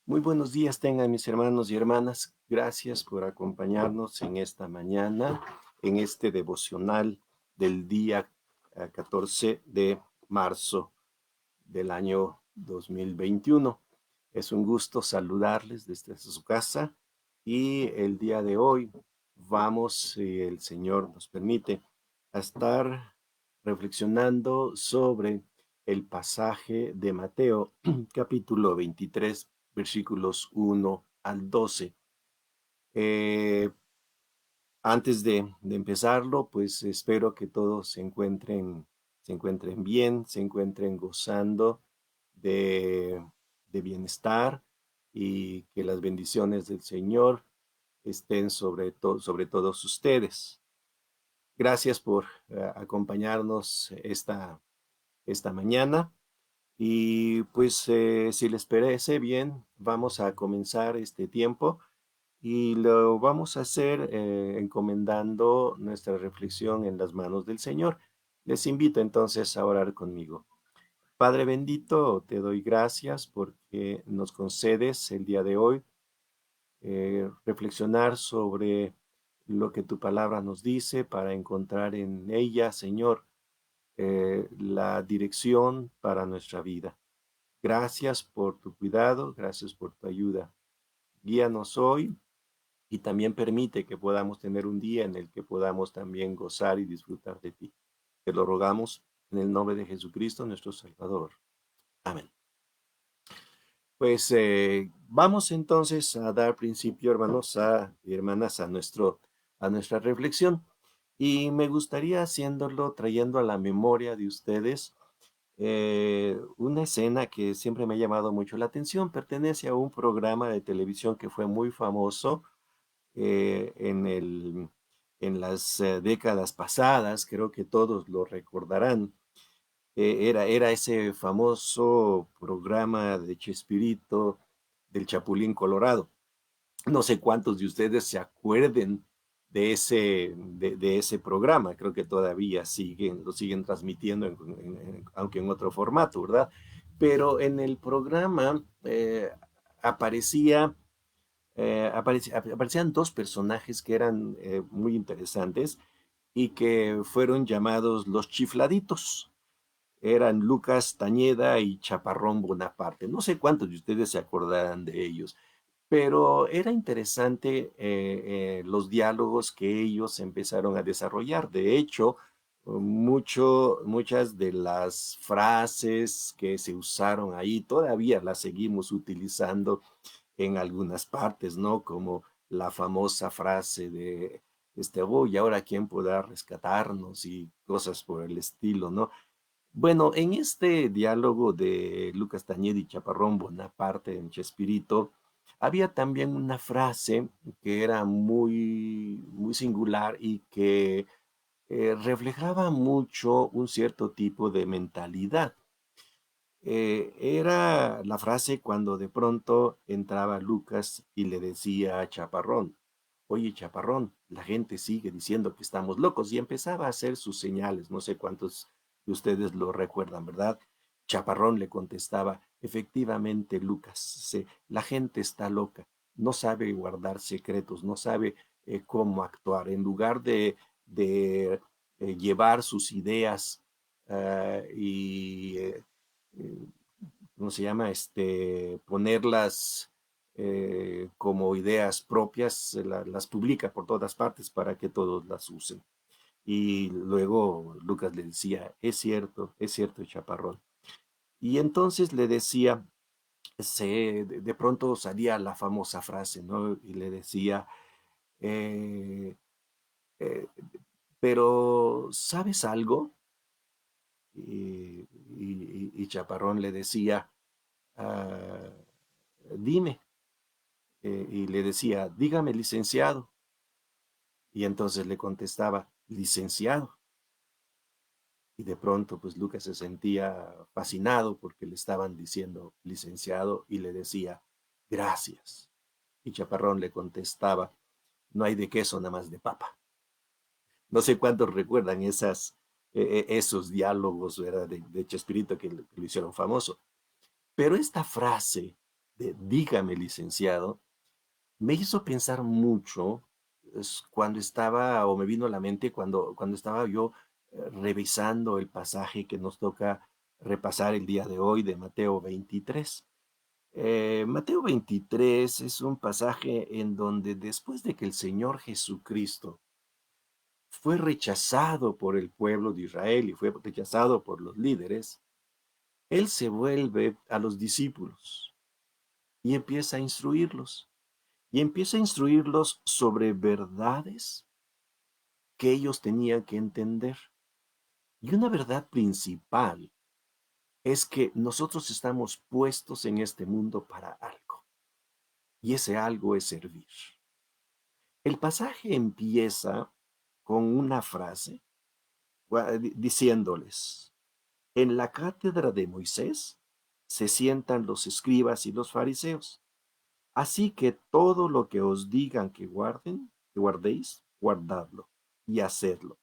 Muy buenos días tengan mis hermanos y hermanas. Gracias por acompañarnos en esta mañana, en este devocional del día 14 de marzo del año 2021. Es un gusto saludarles desde su casa y el día de hoy vamos, si el Señor nos permite, a estar reflexionando sobre el pasaje de Mateo, capítulo 23, versículos 1 al 12. Eh, Antes de empezarlo, pues espero que todos se encuentren bien, se encuentren gozando de, de bienestar y que las bendiciones del Señor estén sobre todos ustedes. Gracias por acompañarnos esta mañana. Y pues si les parece bien, vamos a comenzar este tiempo y lo vamos a hacer encomendando nuestra reflexión en las manos del Señor. Les invito entonces a orar conmigo. Padre bendito, te doy gracias porque nos concedes el día de hoy reflexionar sobre lo que tu palabra nos dice para encontrar en ella, Señor, la dirección para nuestra vida. Gracias por tu cuidado, gracias por tu ayuda. Guíanos hoy y también permite que podamos tener un día en el que podamos también gozar y disfrutar de ti. Te lo rogamos en el nombre de Jesucristo, nuestro Salvador. Amén. Pues vamos entonces a dar principio, hermanos y hermanas, a nuestra reflexión. Y me gustaría haciéndolo, trayendo a la memoria de ustedes una escena que siempre me ha llamado mucho la atención. Pertenece a un programa de televisión que fue muy famoso en las décadas pasadas, creo que todos lo recordarán. Era ese famoso programa de Chespirito del Chapulín Colorado. No sé cuántos de ustedes se acuerden de ese programa. Creo que todavía lo siguen transmitiendo, aunque en otro formato, ¿verdad? Pero en el programa aparecía, aparecían dos personajes que eran muy interesantes y que fueron llamados los chifladitos. Eran Lucas Tañeda y Chaparrón Bonaparte. No sé cuántos de ustedes se acordarán de ellos, pero era interesante los diálogos que ellos empezaron a desarrollar. De hecho, muchas de las frases que se usaron ahí todavía las seguimos utilizando en algunas partes, ¿no? Como la famosa frase de, oh, y ahora quién podrá rescatarnos y cosas por el estilo, ¿no? Bueno, en este diálogo de Lucas Tañeda y Chaparrón Bonaparte en Chespirito, había también una frase que era muy, muy singular y que reflejaba mucho un cierto tipo de mentalidad. Era la frase cuando de pronto entraba Lucas y le decía a Chaparrón: oye, Chaparrón, la gente sigue diciendo que estamos locos, y empezaba a hacer sus señales. No sé cuántos de ustedes lo recuerdan, ¿verdad? Chaparrón le contestaba: efectivamente, Lucas, la gente está loca, no sabe guardar secretos, no sabe cómo actuar. En lugar de llevar sus ideas y eh, ¿cómo se llama? Ponerlas como ideas propias, las publica por todas partes para que todos las usen. Y luego Lucas le decía: es cierto, Chaparrón. Y entonces le decía, de pronto salía la famosa frase, ¿no? Y le decía, eh, eh, pero ¿sabes algo? Y Chaparrón le decía, ah, dime. Y le decía: dígame, licenciado. Y entonces le contestaba: licenciado. Y de pronto, pues Lucas se sentía fascinado porque le estaban diciendo licenciado y le decía: gracias. Y Chaparrón le contestaba: no hay de queso, nada más de papa. No sé cuántos recuerdan esos diálogos, ¿verdad? De Chespirito que lo hicieron famoso. Pero esta frase de dígame licenciado, me hizo pensar mucho cuando estaba, o me vino a la mente cuando estaba yo revisando el pasaje que nos toca repasar el día de hoy de Mateo 23. Mateo 23 es un pasaje en donde después de que el Señor Jesucristo fue rechazado por el pueblo de Israel y fue rechazado por los líderes, Él se vuelve a los discípulos y empieza a instruirlos. Y empieza a instruirlos sobre verdades que ellos tenían que entender. Y una verdad principal es que nosotros estamos puestos en este mundo para algo. Y ese algo es servir. El pasaje empieza con una frase diciéndoles, en la cátedra de Moisés se sientan los escribas y los fariseos. Así que todo lo que os digan que guardéis, guardadlo y hacedlo.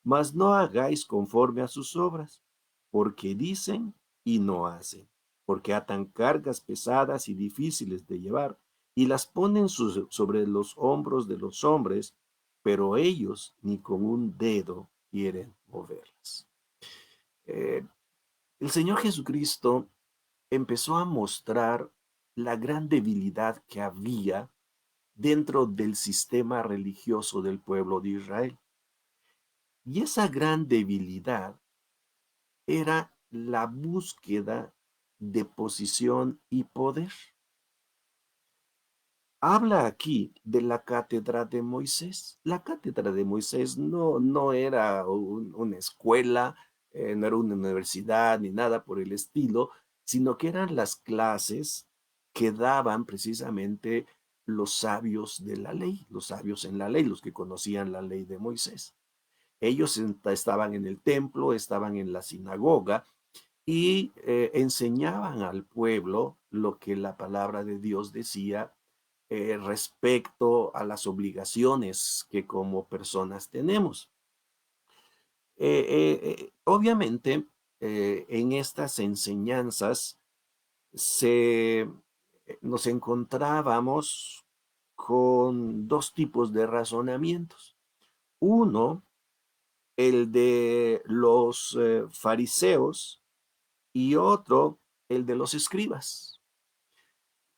Mas no hagáis conforme a sus obras, porque dicen y no hacen, porque atan cargas pesadas y difíciles de llevar y las ponen sobre los hombros de los hombres, pero ellos ni con un dedo quieren moverlas. Eh, el Señor Jesucristo empezó a mostrar la gran debilidad que había dentro del sistema religioso del pueblo de Israel. Y esa gran debilidad era la búsqueda de posición y poder. Habla aquí de la cátedra de Moisés. La cátedra de Moisés no era una escuela, no era una universidad ni nada por el estilo, sino que eran las clases que daban precisamente los sabios de la ley, los sabios en la ley, los que conocían la ley de Moisés. Ellos estaban en el templo, estaban en la sinagoga y enseñaban al pueblo lo que la palabra de Dios decía respecto a las obligaciones que como personas tenemos. Obviamente, en estas enseñanzas nos encontrábamos con dos tipos de razonamientos. Uno, el de los fariseos y otro, el de los escribas.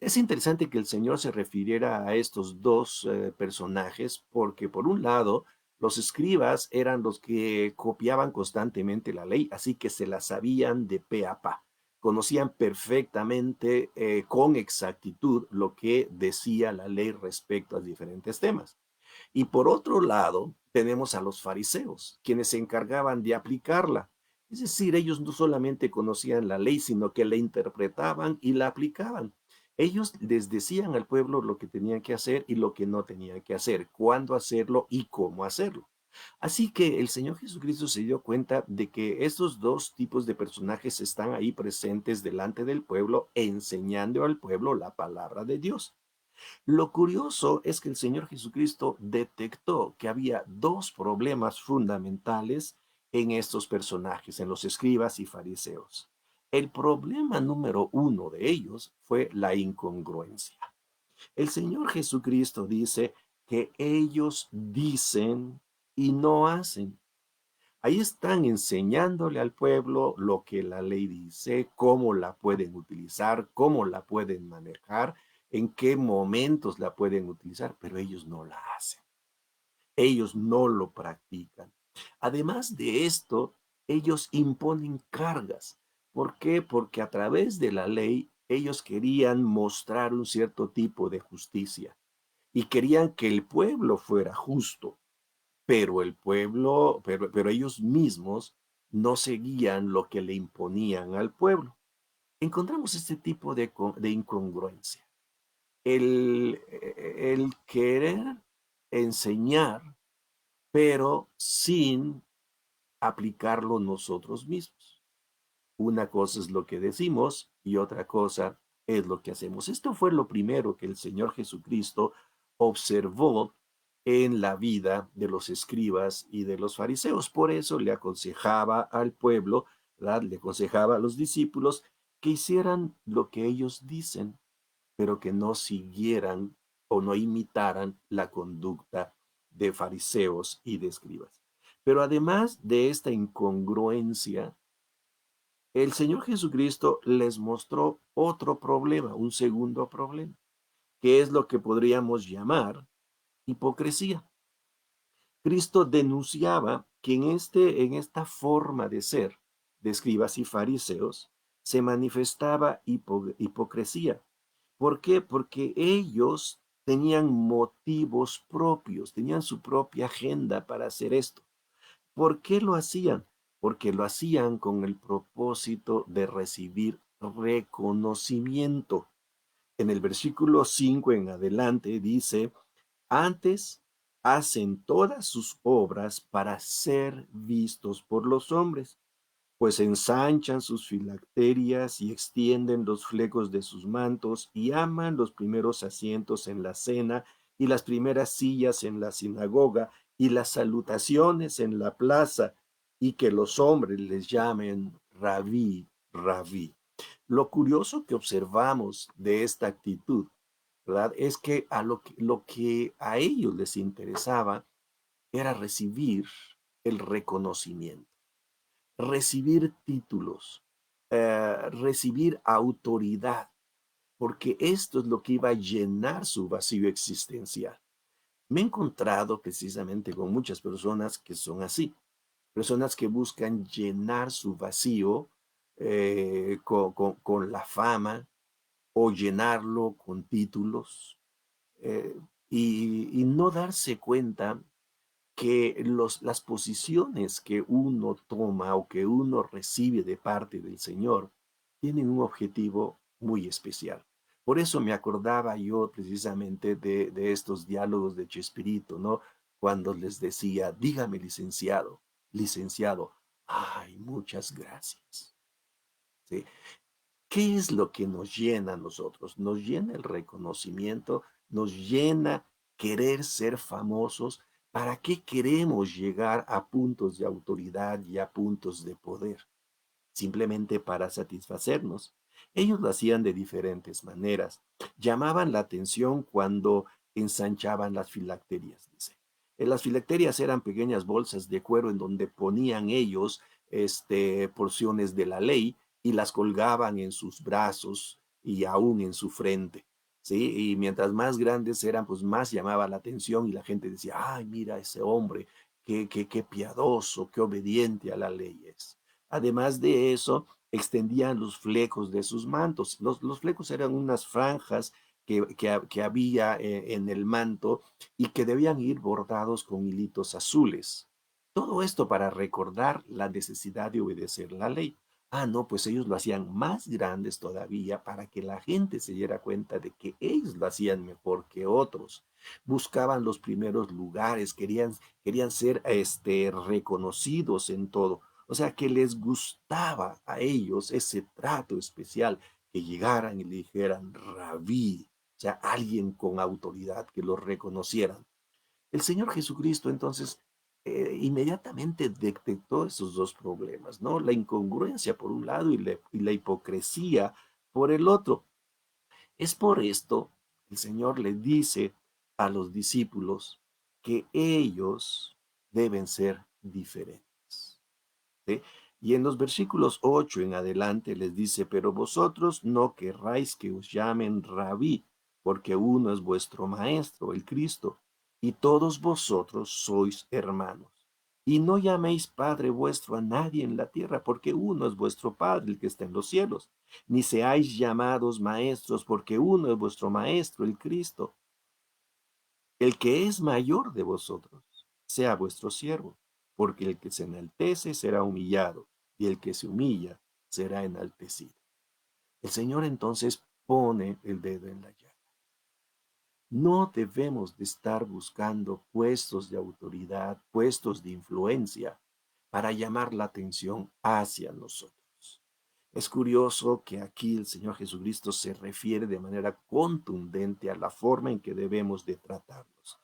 Es interesante que el Señor se refiriera a estos dos personajes porque, por un lado, los escribas eran los que copiaban constantemente la ley, así que se la sabían de pe a pa. Conocían perfectamente, con exactitud, lo que decía la ley respecto a diferentes temas. Y por otro lado, tenemos a los fariseos, quienes se encargaban de aplicarla. Es decir, ellos no solamente conocían la ley, sino que la interpretaban y la aplicaban. Ellos les decían al pueblo lo que tenían que hacer y lo que no tenían que hacer, cuándo hacerlo y cómo hacerlo. Así que el Señor Jesucristo se dio cuenta de que estos dos tipos de personajes están ahí presentes delante del pueblo, enseñando al pueblo la palabra de Dios. Lo curioso es que el Señor Jesucristo detectó que había dos problemas fundamentales en estos personajes, en los escribas y fariseos. El problema número uno de ellos fue la incongruencia. El Señor Jesucristo dice que ellos dicen y no hacen. Ahí están enseñándole al pueblo lo que la ley dice, cómo la pueden utilizar, cómo la pueden manejar, en qué momentos la pueden utilizar, pero ellos no la hacen. Ellos no lo practican. Además de esto, ellos imponen cargas. ¿Por qué? Porque a través de la ley ellos querían mostrar un cierto tipo de justicia y querían que el pueblo fuera justo, pero el pueblo, pero ellos mismos no seguían lo que le imponían al pueblo. Encontramos este tipo de incongruencia. El querer enseñar, pero sin aplicarlo nosotros mismos. Una cosa es lo que decimos y otra cosa es lo que hacemos. Esto fue lo primero que el Señor Jesucristo observó en la vida de los escribas y de los fariseos. Por eso le aconsejaba al pueblo, ¿verdad? Le aconsejaba a los discípulos que hicieran lo que ellos dicen, pero que no siguieran o no imitaran la conducta de fariseos y de escribas. Pero además de esta incongruencia, el Señor Jesucristo les mostró otro problema, un segundo problema, que es lo que podríamos llamar hipocresía. Cristo denunciaba que en esta forma de ser de escribas y fariseos se manifestaba hipocresía. ¿Por qué? Porque ellos tenían motivos propios, tenían su propia agenda para hacer esto. ¿Por qué lo hacían? Porque lo hacían con el propósito de recibir reconocimiento. En el versículo 5 en adelante dice, antes hacen todas sus obras para ser vistos por los hombres, pues ensanchan sus filacterias y extienden los flecos de sus mantos y aman los primeros asientos en la cena y las primeras sillas en la sinagoga y las salutaciones en la plaza y que los hombres les llamen rabí, rabí. Lo curioso que observamos de esta actitud, ¿verdad? Es que lo que a ellos les interesaba era recibir el reconocimiento, recibir títulos, recibir autoridad, porque esto es lo que iba a llenar su vacío existencial. Me he encontrado precisamente con muchas personas que son así, personas que buscan llenar su vacío con la fama o llenarlo con títulos eh, y no darse cuenta que las posiciones que uno toma o que uno recibe de parte del Señor tienen un objetivo muy especial. Por eso me acordaba yo precisamente de estos diálogos de Chespirito, ¿no? Cuando les decía, dígame licenciado, licenciado, ay, muchas gracias. ¿Sí? ¿Qué es lo que nos llena a nosotros? Nos llena el reconocimiento, nos llena querer ser famosos. ¿Para qué queremos llegar a puntos de autoridad y a puntos de poder? Simplemente para satisfacernos. Ellos lo hacían de diferentes maneras. Llamaban la atención cuando ensanchaban las filacterias, dice. Las filacterias eran pequeñas bolsas de cuero en donde ponían ellos porciones de la ley y las colgaban en sus brazos y aún en su frente. ¿Sí? Y mientras más grandes eran, pues más llamaba la atención y la gente decía, ay, mira ese hombre, qué piadoso, qué obediente a la ley es. Además de eso, extendían los flecos de sus mantos. Los flecos eran unas franjas que había en el manto y que debían ir bordados con hilitos azules. Todo esto para recordar la necesidad de obedecer la ley. Ah, no, pues ellos lo hacían más grandes todavía para que la gente se diera cuenta de que ellos lo hacían mejor que otros. Buscaban los primeros lugares, querían ser reconocidos en todo. O sea, que les gustaba a ellos ese trato especial, que llegaran y le dijeran rabí, o sea, alguien con autoridad, que los reconocieran. El Señor Jesucristo entonces inmediatamente detectó esos dos problemas, ¿no? La incongruencia por un lado y la hipocresía por el otro. Es por esto el Señor le dice a los discípulos que ellos deben ser diferentes. ¿Sí? Y en los versículos 8 en adelante les dice, pero vosotros no querráis que os llamen rabí, porque uno es vuestro maestro, el Cristo, y todos vosotros sois hermanos. Y no llaméis Padre vuestro a nadie en la tierra, porque uno es vuestro Padre, el que está en los cielos. Ni seáis llamados maestros, porque uno es vuestro Maestro, el Cristo. El que es mayor de vosotros, sea vuestro siervo, porque el que se enaltece será humillado, y el que se humilla será enaltecido. El Señor entonces pone el dedo en la llaga. No debemos de estar buscando puestos de autoridad, puestos de influencia, para llamar la atención hacia nosotros. Es curioso que aquí el Señor Jesucristo se refiere de manera contundente a la forma en que debemos de tratarlos.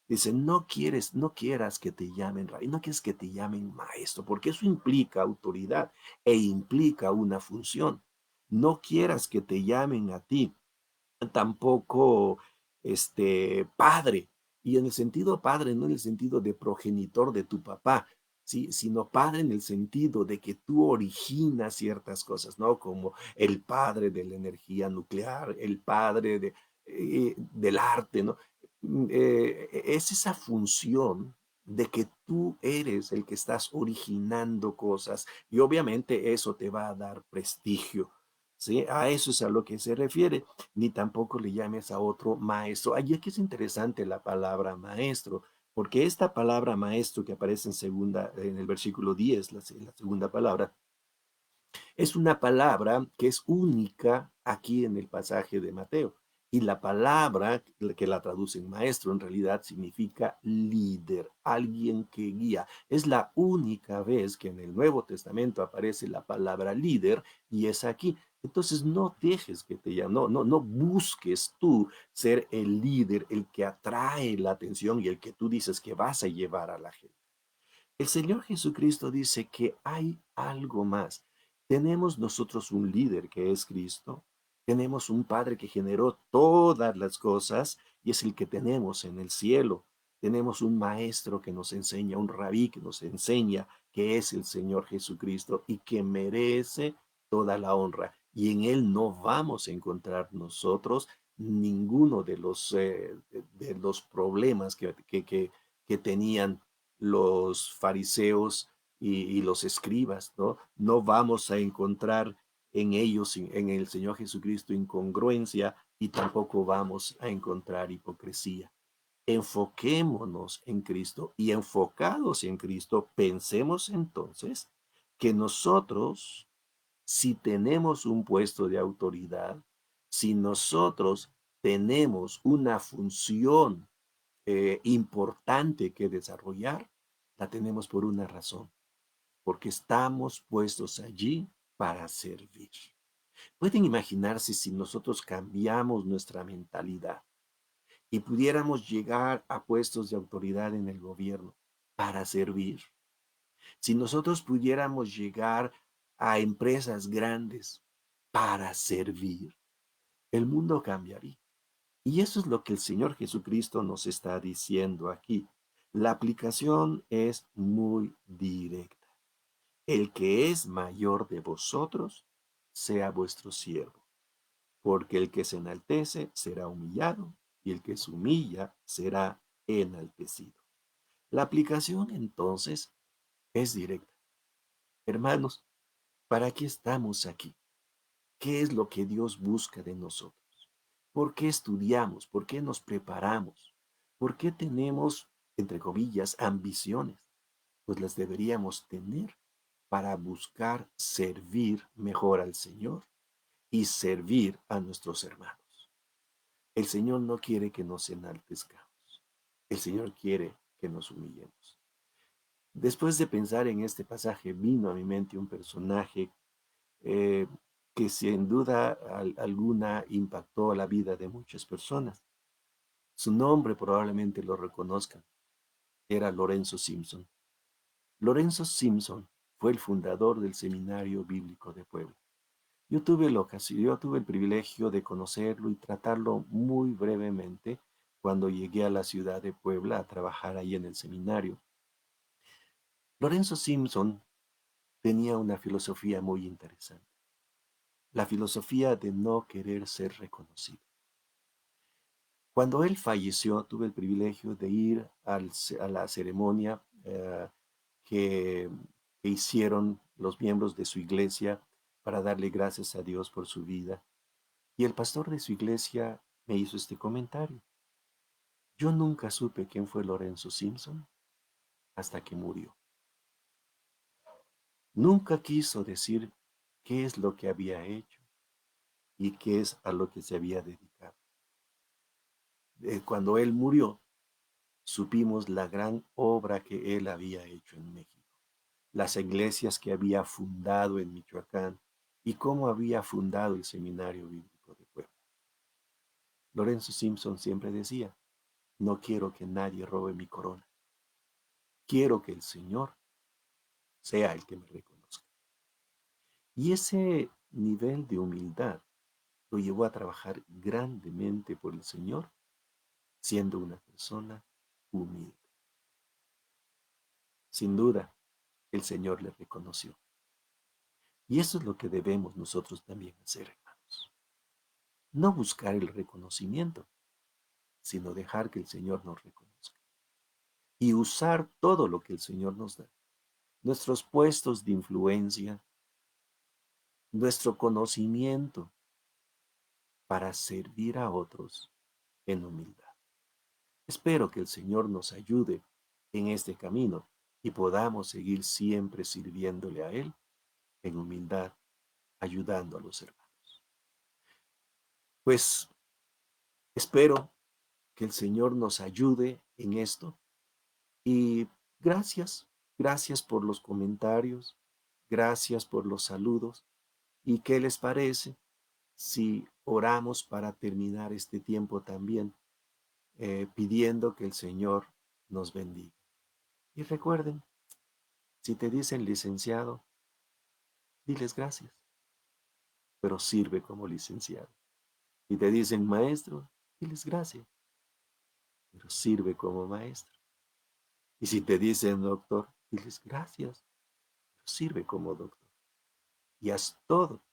Dice, no quieras que te llamen rabí, no quieres que te llamen maestro, porque eso implica autoridad e implica una función. No quieras que te llamen a ti tampoco padre. Y en el sentido padre, no en el sentido de progenitor de tu papá, ¿sí? Sino padre en el sentido de que tú originas ciertas cosas, ¿no? Como el padre de la energía nuclear, el padre del arte, ¿no? Es esa función de que tú eres el que estás originando cosas y obviamente eso te va a dar prestigio, ¿sí? A eso es a lo que se refiere. Ni tampoco le llames a otro maestro. Allí aquí es interesante la palabra maestro, porque esta palabra maestro que aparece en el versículo 10, la segunda palabra, es una palabra que es única aquí en el pasaje de Mateo. Y la palabra que la traducen maestro en realidad significa líder, alguien que guía. Es la única vez que en el Nuevo Testamento aparece la palabra líder y es aquí. Entonces no dejes que te llamen, no busques tú ser el líder, el que atrae la atención y el que tú dices que vas a llevar a la gente. El Señor Jesucristo dice que hay algo más. Tenemos nosotros un líder que es Cristo, tenemos un Padre que generó todas las cosas y es el que tenemos en el cielo. Tenemos un maestro que nos enseña, un rabí que nos enseña que es el Señor Jesucristo y que merece toda la honra. Y en Él no vamos a encontrar nosotros ninguno de los problemas que tenían los fariseos y los escribas, ¿no? No vamos a encontrar en ellos, en el Señor Jesucristo, incongruencia y tampoco vamos a encontrar hipocresía. Enfoquémonos en Cristo y enfocados en Cristo, pensemos entonces que nosotros, si tenemos un puesto de autoridad, si nosotros tenemos una función importante que desarrollar, la tenemos por una razón, porque estamos puestos allí para servir. Pueden imaginarse si nosotros cambiamos nuestra mentalidad y pudiéramos llegar a puestos de autoridad en el gobierno para servir. Si nosotros pudiéramos llegar a empresas grandes para servir, el mundo cambiaría. Y eso es lo que el Señor Jesucristo nos está diciendo aquí. La aplicación es muy directa. El que es mayor de vosotros, sea vuestro siervo, porque el que se enaltece será humillado y el que se humilla será enaltecido. La aplicación entonces es directa. Hermanos, ¿para qué estamos aquí? ¿Qué es lo que Dios busca de nosotros? ¿Por qué estudiamos? ¿Por qué nos preparamos? ¿Por qué tenemos, entre comillas, ambiciones? Pues las deberíamos tener para buscar servir mejor al Señor y servir a nuestros hermanos. El Señor no quiere que nos enaltezcamos. El Señor quiere que nos humillemos. Después de pensar en este pasaje, vino a mi mente un personaje eh, que sin duda alguna impactó la vida de muchas personas. Su nombre probablemente lo reconozcan. Era Lorenzo Simpson. Lorenzo Simpson fue el fundador del Seminario Bíblico de Puebla. Yo tuve el privilegio de conocerlo y tratarlo muy brevemente cuando llegué a la ciudad de Puebla a trabajar ahí en el seminario. Lorenzo Simpson tenía una filosofía muy interesante, la filosofía de no querer ser reconocido. Cuando él falleció, tuve el privilegio de ir a la ceremonia que, que hicieron los miembros de su iglesia para darle gracias a Dios por su vida. Y el pastor de su iglesia me hizo este comentario. Yo nunca supe quién fue Lorenzo Simpson hasta que murió. Nunca quiso decir qué es lo que había hecho y qué es a lo que se había dedicado. Cuando él murió, supimos la gran obra que él había hecho en México, las iglesias que había fundado en Michoacán y cómo había fundado el Seminario Bíblico de Puebla. Lorenzo Simpson siempre decía, no quiero que nadie robe mi corona, quiero que el Señor sea el que me reconozca. Y ese nivel de humildad lo llevó a trabajar grandemente por el Señor, siendo una persona humilde. Sin duda, el Señor le reconoció. Y eso es lo que debemos nosotros también hacer, hermanos. No buscar el reconocimiento, sino dejar que el Señor nos reconozca. Y usar todo lo que el Señor nos da. Nuestros puestos de influencia, nuestro conocimiento para servir a otros en humildad. Espero que el Señor nos ayude en este camino y podamos seguir siempre sirviéndole a Él en humildad, ayudando a los hermanos. Pues espero que el Señor nos ayude en esto y gracias por los comentarios, gracias por los saludos. ¿Y qué les parece si oramos para terminar este tiempo también, pidiendo que el Señor nos bendiga? Y recuerden, si te dicen licenciado, diles gracias, pero sirve como licenciado. Si te dicen maestro, diles gracias, pero sirve como maestro. Y si te dicen doctor, diles gracias, pero sirve como doctor. Y haz todo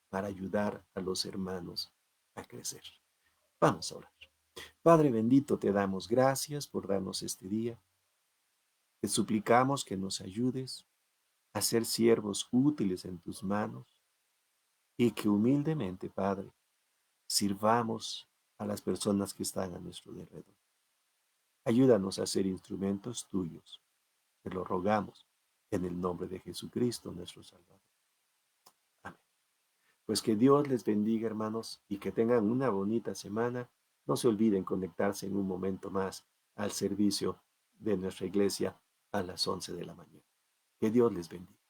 para ayudar a los hermanos a crecer. Vamos a orar. Padre bendito, te damos gracias por darnos este día. Te suplicamos que nos ayudes a ser siervos útiles en tus manos y que humildemente, Padre, sirvamos a las personas que están a nuestro alrededor. Ayúdanos a ser instrumentos tuyos. Te lo rogamos en el nombre de Jesucristo, nuestro Salvador. Amén. Pues que Dios les bendiga, hermanos, y que tengan una bonita semana. No se olviden conectarse en un momento más al servicio de nuestra iglesia a las 11 de la mañana. Que Dios les bendiga.